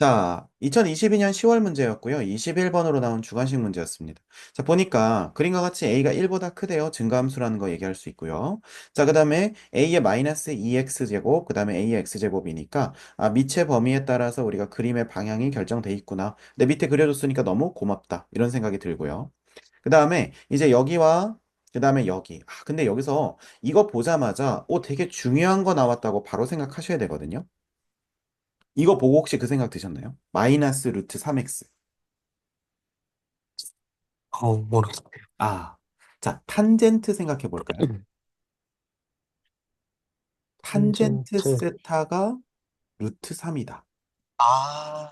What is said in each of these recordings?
자, 2022년 10월 문제였고요. 21번으로 나온 주관식 문제였습니다. 자, 보니까 그림과 같이 a가 1보다 크대요. 증가함수라는 거 얘기할 수 있고요. 자, 그 다음에 a의 마이너스 2x제곱, 그 다음에 a의 x제곱이니까 밑의 범위에 따라서 우리가 그림의 방향이 결정돼 있구나. 근데 밑에 그려줬으니까 너무 고맙다. 이런 생각이 들고요. 그 다음에 이제 여기와 그 다음에 여기. 근데 여기서 이거 보자마자 되게 중요한 거 나왔다고 바로 생각하셔야 되거든요. 이거 보고 혹시 그 생각 드셨나요? 마이너스 루트 3x. 모르겠어요. 아, 자, 탄젠트 생각해 볼까요? 탄젠트 탄젠트. 세타가 루트 3이다. 아,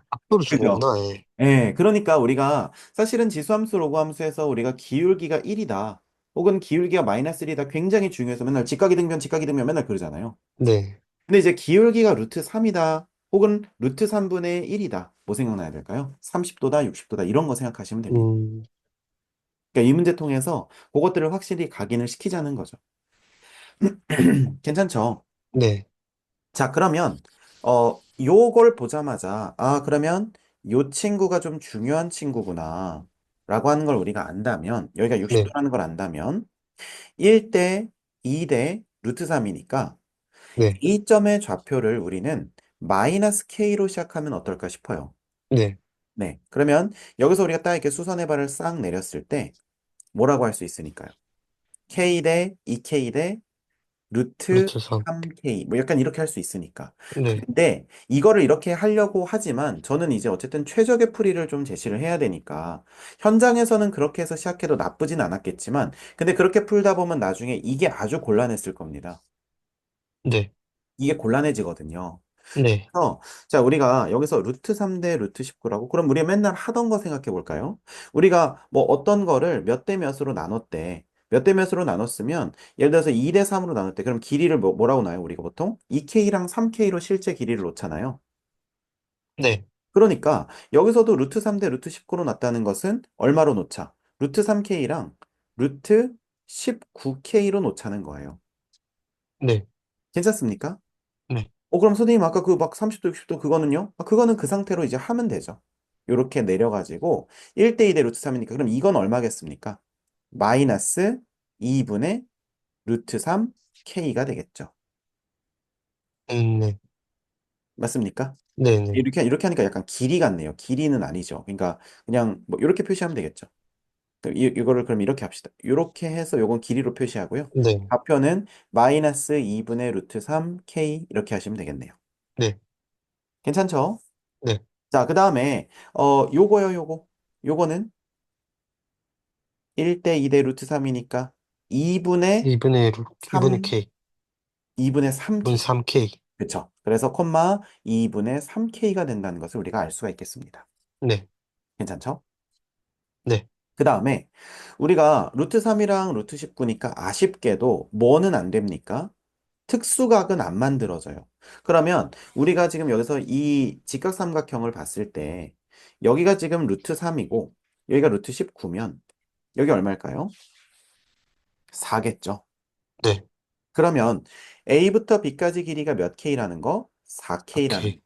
각도를 그죠? 주는구나, 예. 예, 그러니까 우리가 사실은 지수함수, 로그함수에서 우리가 기울기가 1이다. 혹은 기울기가 마이너스 1이다. 굉장히 중요해서 맨날 직각이 등변 맨날 그러잖아요. 네. 근데 이제 기울기가 루트 3이다. 혹은 루트 3분의 1이다. 뭐 생각나야 될까요? 30도다, 60도다. 이런 거 생각하시면 됩니다. 음, 그러니까 이 문제 통해서 그것들을 확실히 각인을 시키자는 거죠. 괜찮죠? 네, 자, 그러면 요걸 보자마자 그러면 요 친구가 좀 중요한 친구구나 라고 하는 걸 우리가 안다면 여기가 네, 60도라는 걸 안다면 1대 2대 루트 3이니까 네, 이 점의 좌표를 우리는 마이너스 k로 시작하면 어떨까 싶어요. 네. 네. 그러면 여기서 우리가 딱 이렇게 수선의 발을 싹 내렸을 때 뭐라고 할 수 있으니까요? k 대 2k 대 루트 루트 3. 3k 뭐 약간 이렇게 할 수 있으니까. 네, 근데 이거를 이렇게 하려고 하지만 저는 이제 어쨌든 최적의 풀이를 좀 제시를 해야 되니까 현장에서는 그렇게 해서 시작해도 나쁘진 않았겠지만 근데 그렇게 풀다 보면 나중에 이게 아주 곤란했을 겁니다. 네, 이게 곤란해지거든요. 네, 자, 우리가 여기서 루트 3대 루트 19라고? 그럼 우리가 맨날 하던 거 생각해 볼까요? 우리가 뭐 어떤 거를 몇 대 몇으로 나눴대. 몇 대 몇으로 나눴으면, 예를 들어서 2대 3으로 나눴대. 그럼 길이를 뭐라고 나요? 우리가 보통? 2K랑 3K로 실제 길이를 놓잖아요. 네. 그러니까 여기서도 루트 3대 루트 19로 났다는 것은 얼마로 놓자? 루트 3K랑 루트 19K로 놓자는 거예요. 네, 괜찮습니까? 네. 그럼 선생님 아까 그 막 30도, 60도 그거는요? 그거는 그 상태로 이제 하면 되죠. 요렇게 내려가지고 1대 2대 루트 3이니까 그럼 이건 얼마겠습니까? 마이너스 2분의 루트 3 K가 되겠죠. 네, 맞습니까? 네, 네, 이렇게 하니까 약간 길이 같네요. 길이는 아니죠. 그러니까 그냥 뭐 이렇게 표시하면 되겠죠. 그럼 이거를 그럼 이렇게 합시다. 이렇게 해서 요건 길이로 표시하고요. 네, 좌표는 마이너스 2분의 루트 3 K 이렇게 하시면 되겠네요. 네, 괜찮죠? 네. 자, 그 다음에, 요거요, 요거. 요거는 1대 2대 루트 3이니까 2분의 2분의 3, K. 2분의 2분의 3K. 3K. 그쵸? 그래서 콤마 2분의 3K가 된다는 것을 우리가 알 수가 있겠습니다. 네, 괜찮죠? 네. 그 다음에 우리가 루트 3이랑 루트 19니까 아쉽게도 뭐는 안 됩니까? 특수각은 안 만들어져요. 그러면 우리가 지금 여기서 이 직각삼각형을 봤을 때 여기가 지금 루트 3이고 여기가 루트 19면 여기 얼마일까요? 4겠죠. 네. 그러면 A부터 B까지 길이가 몇 K라는 거? 4K라는 거. 오케이.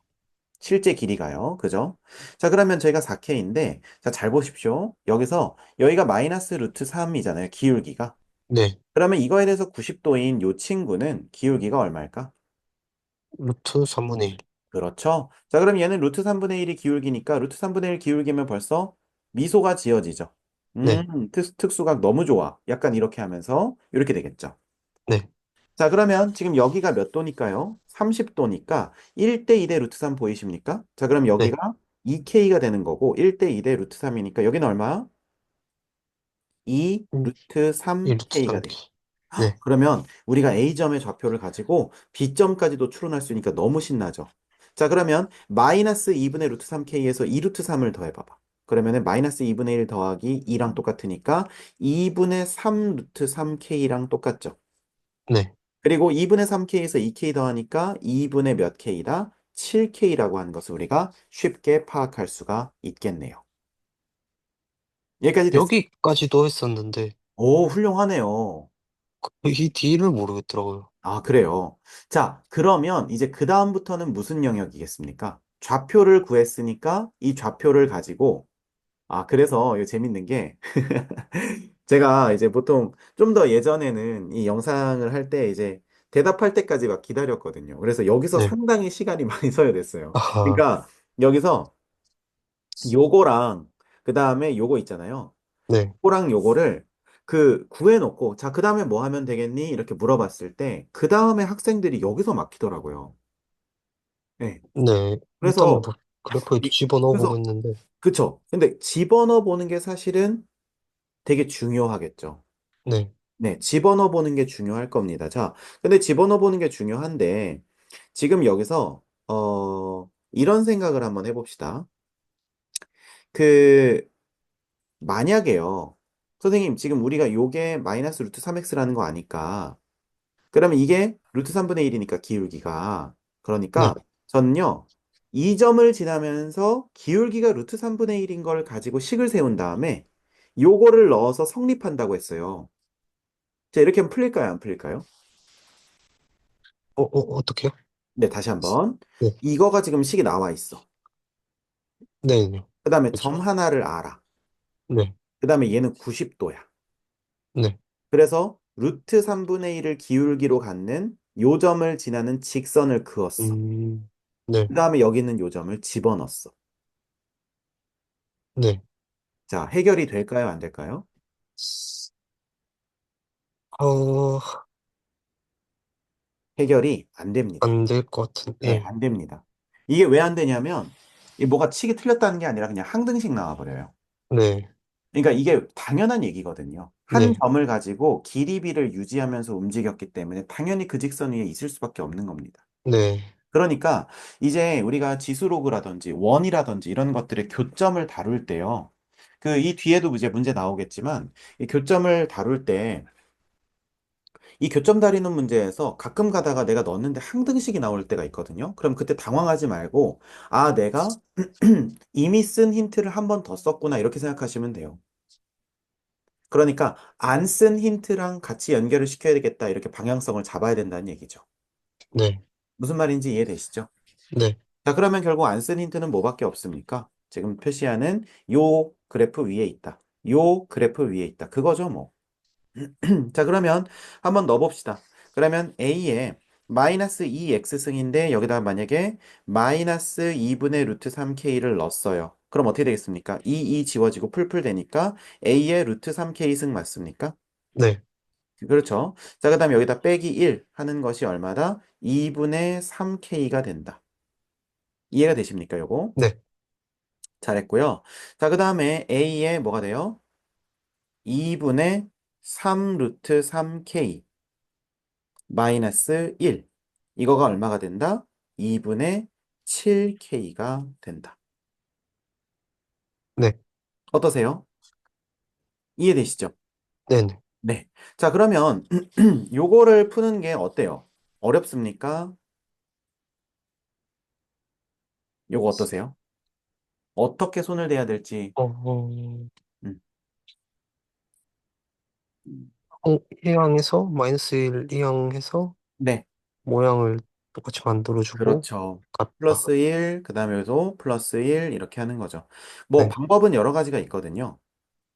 실제 길이가요. 그죠? 자, 그러면 저희가 4K인데, 자, 잘 보십시오. 여기가 마이너스 루트 3이잖아요. 기울기가. 네. 그러면 이거에 대해서 90도인 요 친구는 기울기가 얼마일까? 루트 3분의 1. 그렇죠. 자, 그럼 얘는 루트 3분의 1이 기울기니까 루트 3분의 1 기울기면 벌써 미소가 지어지죠. 네, 특수각 너무 좋아. 약간 이렇게 하면서 이렇게 되겠죠. 네, 자, 그러면 지금 여기가 몇 도니까요? 30도니까 1대 2대 루트 3 보이십니까? 자, 그럼 네. 여기가 2K가 되는 거고 1대 2대 루트 3이니까 여기는 얼마? 2 루트 1 루트 3K가 돼요. 3K. 네, 그러면 우리가 A점의 좌표를 가지고 B점까지도 추론할 수 있으니까 너무 신나죠. 자, 그러면 마이너스 2분의 루트 3K에서 2 루트 3을 더해봐봐. 그러면은 마이너스 2분의 1 더하기 2랑 똑같으니까 2분의 3 루트 3K랑 똑같죠. 네. 그리고 2분의 3K에서 2K 더하니까 2분의 몇 K다? 7K라고 하는 것을 우리가 쉽게 파악할 수가 있겠네요. 여기까지 됐어요. 여기까지도 했었는데, 오, 훌륭하네요. 이 뒤를 모르겠더라고요. 아, 그래요. 자, 그러면 이제 그 다음부터는 무슨 영역이겠습니까? 좌표를 구했으니까 이 좌표를 가지고, 아, 그래서 이거 재밌는 게, 제가 이제 보통 좀 더 예전에는 이 영상을 할 때 이제 대답할 때까지 막 기다렸거든요. 그래서 여기서 네. 상당히 시간이 많이 소요됐어요. 아, 그러니까 여기서 요거랑 그 다음에 요거 있잖아요. 네. 요거랑 요거를 그 구해놓고 자, 그 다음에 뭐 하면 되겠니? 이렇게 물어봤을 때 그 다음에 학생들이 여기서 막히더라고요. 네. 네. 일단은 그래서 뭐, 그래프에 이 집어넣어 보고 그래서 했는데, 그쵸. 근데 집어넣어 보는 게 사실은 되게 중요하겠죠. 네. 네, 집어넣어 보는 게 중요할 겁니다. 자, 근데 집어넣어 보는 게 중요한데 지금 여기서 이런 생각을 한번 해봅시다. 그 만약에요. 선생님, 지금 우리가 요게 마이너스 루트 3x라는 거 아니까 그러면 이게 루트 3분의 1이니까 기울기가 그러니까 네. 저는요. 이 점을 지나면서 기울기가 루트 3분의 1인 걸 가지고 식을 세운 다음에 요거를 넣어서 성립한다고 했어요. 자, 이렇게 하면 풀릴까요? 안 풀릴까요? 어떻게요? 네, 다시 한번. 네. 이거가 지금 식이 나와 있어. 네. 네. 그 다음에 그렇죠. 점 하나를 알아. 네. 그 다음에 얘는 90도야. 네. 그래서 루트 3분의 1을 기울기로 갖는 요 점을 지나는 직선을 그었어. 네. 그 다음에 여기 있는 요 점을 집어넣었어. 네. 자, 해결이 될까요? 안 될까요? 어, 해결이 안 됩니다. 안 될 것 같은, 네, 네. 안 됩니다. 이게 왜 안 되냐면, 이 뭐가 치기 틀렸다는 게 아니라 그냥 항등식 나와버려요. 네. 그러니까 이게 당연한 얘기거든요. 한 네. 점을 가지고 길이 비를 유지하면서 움직였기 때문에 당연히 그 직선 위에 있을 수밖에 없는 겁니다. 네. 그러니까 이제 우리가 지수로그라든지 원이라든지 이런 것들의 교점을 다룰 때요. 그 이 뒤에도 이제 문제 나오겠지만 이 교점을 다룰 때 이 교점 다리는 문제에서 가끔 가다가 내가 넣었는데 항등식이 나올 때가 있거든요. 그럼 그때 당황하지 말고, 아, 내가 이미 쓴 힌트를 한 번 더 썼구나, 이렇게 생각하시면 돼요. 그러니까 안 쓴 힌트랑 같이 연결을 시켜야 되겠다, 이렇게 방향성을 잡아야 된다는 얘기죠. 네. 무슨 말인지 이해되시죠? 네. 자, 그러면 결국 안 쓴 힌트는 뭐밖에 없습니까? 지금 표시하는 요 그래프 위에 있다. 요 그래프 위에 있다. 그거죠, 뭐. 자, 그러면 한번 넣어봅시다. 그러면 A에 마이너스 2x승인데 여기다가 만약에 마이너스 2분의 루트 3k를 넣었어요. 그럼 어떻게 되겠습니까? 이 지워지고 풀풀 되니까 A의 루트 3k승 맞습니까? 네. 그렇죠. 자, 그 다음에 여기다 빼기 1 하는 것이 얼마다? 2분의 3k가 된다. 이해가 되십니까, 요거? 네. 잘했고요. 자, 그 다음에 A에 뭐가 돼요? 2분의 3 루트 3k 마이너스 1. 이거가 얼마가 된다? 2분의 7k가 된다. 네. 어떠세요? 이해되시죠? 네. 네. 네. 자, 그러면 요거를 푸는 게 어때요? 어렵습니까? 요거 어떠세요? 어떻게 손을 대야 될지. 어, 음. 이항해서, 마이너스 1 이항해서, 네. 모양을 똑같이 만들어주고, 그렇죠. 같다. 플러스 1, 그 다음에 여기도 플러스 1 이렇게 하는 거죠. 뭐 네. 방법은 여러 가지가 있거든요.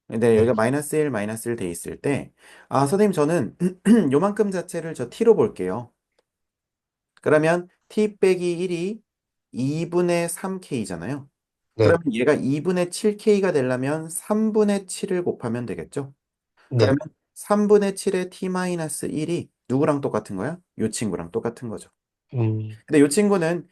근데 네. 여기가 마이너스 1 돼 있을 때, 아, 선생님, 저는 요만큼 자체를 저 t로 볼게요. 그러면 t 빼기 1이 2분의 3k잖아요. 네. 그러면 얘가 2분의 7k가 되려면 3분의 7을 곱하면 되겠죠? 네. 그러면 3분의 7의 t-1이 누구랑 똑같은 거야? 요 친구랑 똑같은 거죠. 음, 근데 요 친구는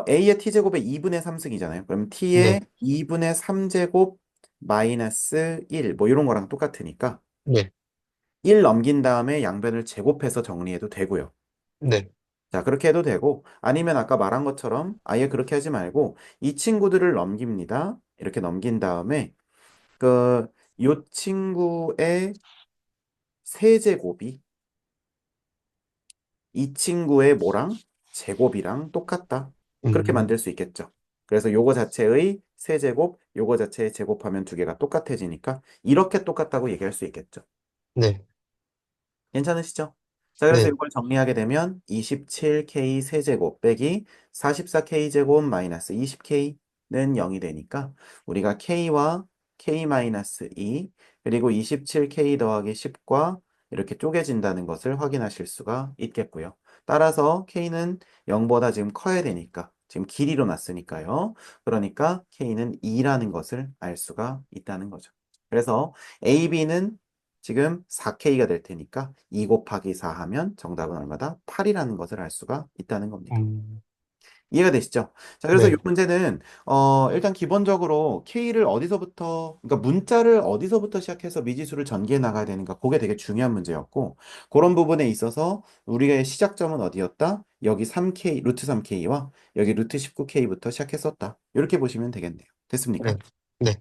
a의 t제곱의 2분의 3승이잖아요. 그럼 t의 네. 2분의 3제곱 마이너스 1, 뭐 이런 거랑 똑같으니까 네. 1 넘긴 다음에 양변을 제곱해서 정리해도 되고요. 네. 자, 그렇게 해도 되고, 아니면 아까 말한 것처럼 아예 그렇게 하지 말고, 이 친구들을 넘깁니다. 이렇게 넘긴 다음에, 요 친구의 세제곱이 이 친구의 뭐랑? 제곱이랑 똑같다. 그렇게 음, 만들 수 있겠죠. 그래서 요거 자체의 세제곱, 요거 자체의 제곱하면 두 개가 똑같아지니까, 이렇게 똑같다고 얘기할 수 있겠죠. 네. 괜찮으시죠? 자, 그래서 네. 이걸 정리하게 되면 27K 세제곱 빼기 44K 제곱 마이너스 20K는 0이 되니까 우리가 K와 K 마이너스 2 그리고 27K 더하기 10과 이렇게 쪼개진다는 것을 확인하실 수가 있겠고요. 따라서 K는 0보다 지금 커야 되니까 지금 길이로 났으니까요. 그러니까 K는 2라는 것을 알 수가 있다는 거죠. 그래서 AB는 지금 4K가 될 테니까 2 곱하기 4 하면 정답은 얼마다? 8이라는 것을 알 수가 있다는 겁니다. 음, 이해가 되시죠? 자, 그래서 이 네. 문제는 일단 기본적으로 K를 어디서부터 그러니까 문자를 어디서부터 시작해서 미지수를 전개해 나가야 되는가 그게 되게 중요한 문제였고 그런 부분에 있어서 우리의 시작점은 어디였다? 여기 3K 루트 3K와 여기 루트 19K부터 시작했었다. 이렇게 보시면 되겠네요. 네. 됐습니까? 네.